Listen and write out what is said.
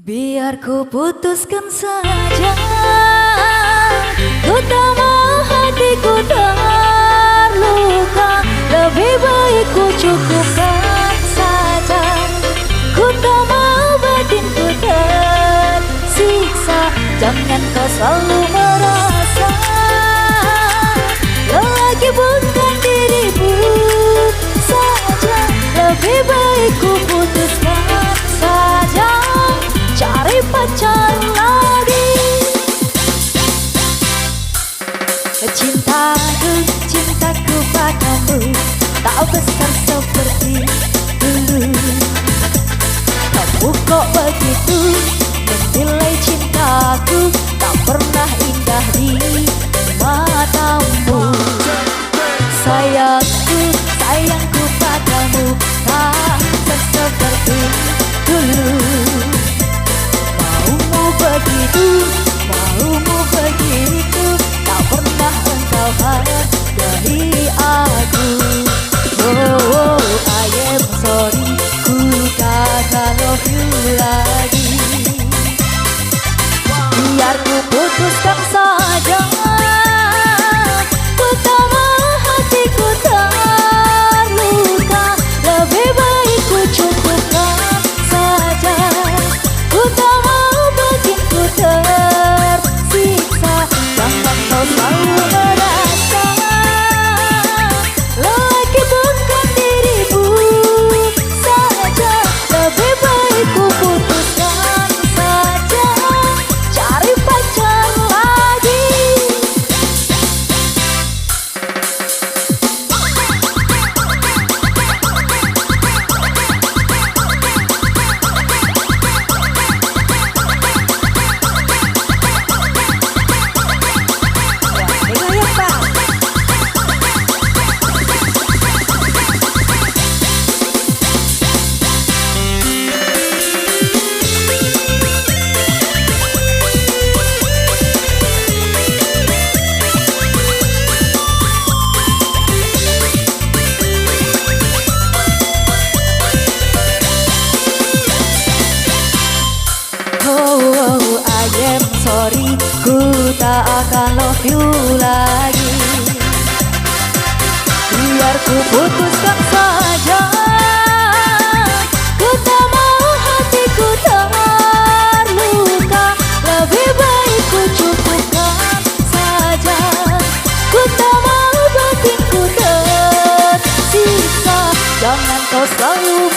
Biar ku putuskan saja, ku tak mau hatiku terluka. Lebih baik ku cukupkan saja. Ku tak mau batinku tersiksa. Jangan kau selalu merasa lelaki bukan dirimu saja. Lebih baik ku putuskan saja, cari pacar lagi. Cintaku padamu tak besar seperti dulu. Kamu kok begitu menilai cintaku, tak pernah indah di matamu. Sayangku padamu tak seperti dulu. Maumu begitu, tak pernah engkau hargai aku. Oh, I am sorry, ku tak love you lagi. Biar ku putuskan saja, ku tak mau hatiku terluka. Lebih baik ku cukupkan saja. Ku tak mau batinku tersiksa. Jangan kau selalu merasa lelaki bukan dirimu saja. Lebih baik ku putuskan saja, cari pacar lagi. Oh, I am sorry, ku tak akan love you lagi. Biar ku putuskan saja, ku tak mau hatiku terluka. Lebih baik ku cukupkan saja. Ku tak mau batinku tersiksa. Jangan kau selalu